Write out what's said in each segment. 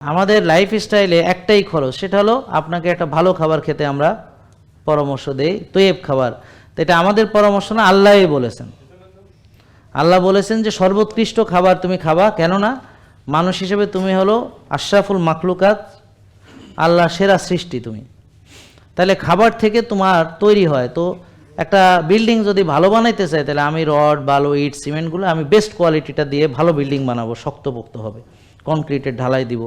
আমাদের লাইফস্টাইলে একটাই খরচ, সেটা হলো আপনাকে একটা ভালো খাবার খেতে আমরা পরামর্শ দেই, তৈয়ব খাবার। তো এটা আমাদের পরামর্শ না, আল্লাহই বলেছেন। আল্লাহ বলেছেন যে সর্বোৎকৃষ্ট খাবার তুমি খাবা, কেননা মানুষ হিসেবে তুমি হলো আশরাফুল মাখলুকাত, আল্লাহর সেরা সৃষ্টি তুমি। তাহলে খাবার থেকে তোমার তৈরি হয়। তো একটা বিল্ডিং যদি ভালো বানাইতে চাই, তাহলে আমি রড, বালু, ইট, সিমেন্টগুলো আমি বেস্ট কোয়ালিটিটা দিয়ে ভালো বিল্ডিং বানাবো, শক্তপোক্ত হবে, কনক্রিটের ঢালাই দিব,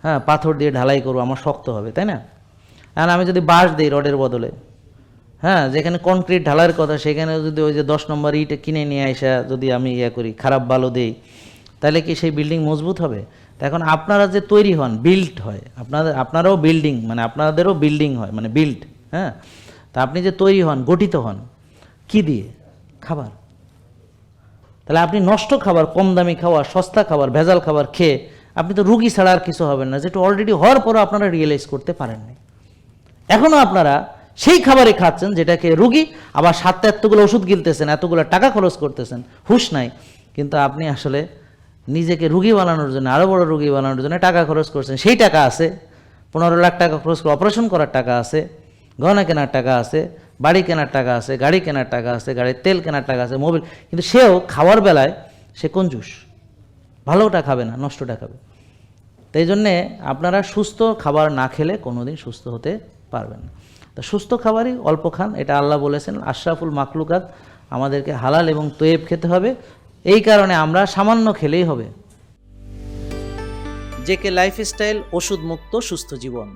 হ্যাঁ, পাথর দিয়ে ঢালাই করবো, আমার শক্ত হবে, তাই না? আর আমি যদি বাঁশ দিই রডের বদলে, হ্যাঁ, যেখানে কনক্রিট ঢালাইয়ের কথা সেখানে যদি ওই যে 10 নম্বর ইট কিনে নিয়ে আসা যদি আমি করি, খারাপ বালু দিই, তাহলে কি সেই বিল্ডিং মজবুত হবে? এখন আপনারা যে তৈরি হন, বিল্ড হয়, আপনারাও বিল্ডিং, মানে আপনাদেরও বিল্ডিং হয়, মানে বিল্ড, হ্যাঁ। তা আপনি যে তৈরি হন, গঠিত হন কি দিয়ে? খাবার। তাহলে আপনি নষ্ট খাবার, কম দামি খাবার, সস্তা খাবার, ভেজাল খাবার খেয়ে আপনি তো রুগী ছাড়া আর কিছু হবেন না, যেটা অলরেডি হওয়ার পরও আপনারা রিয়েলাইজ করতে পারেননি। এখনও আপনারা সেই খাবারই খাচ্ছেন যেটাকে রুগী, আবার সাথে এতগুলো ওষুধ গিলতেছেন, এতগুলো টাকা খরচ করতেছেন, হুঁশ নাই। কিন্তু আপনি আসলে নিজেকে রুগী বানানোর জন্য, আরও বড় রুগী বানানোর জন্য টাকা খরচ করছেন। সেই টাকা আছে, 15 লাখ টাকা খরচ করে অপারেশন করার টাকা আছে, গহনা কেনার টাকা আছে, বাড়ি কেনার টাকা আছে, গাড়ি কেনার টাকা আছে, গাড়ির তেল কেনার টাকা আছে, মোবিল। কিন্তু সেও খাওয়ার বেলায় সে কঞ্জুস, ভালোটা খাবে না, নষ্টটা খাবে। তাই জন্যে আপনারা সুস্থ খাবার না খেলে কোনোদিন সুস্থ হতে পারবেন না। তা সুস্থ খাবারই অল্প খান, এটা আল্লাহ বলেছেন। আশরাফুল মাখলুকাত, আমাদেরকে হালাল এবং তৈয়ব খেতে হবে। এই কারণে আমরা সামান্য খেলেই হবে। জেকে লাইফস্টাইল, ওষুধ মুক্ত সুস্থ জীবন।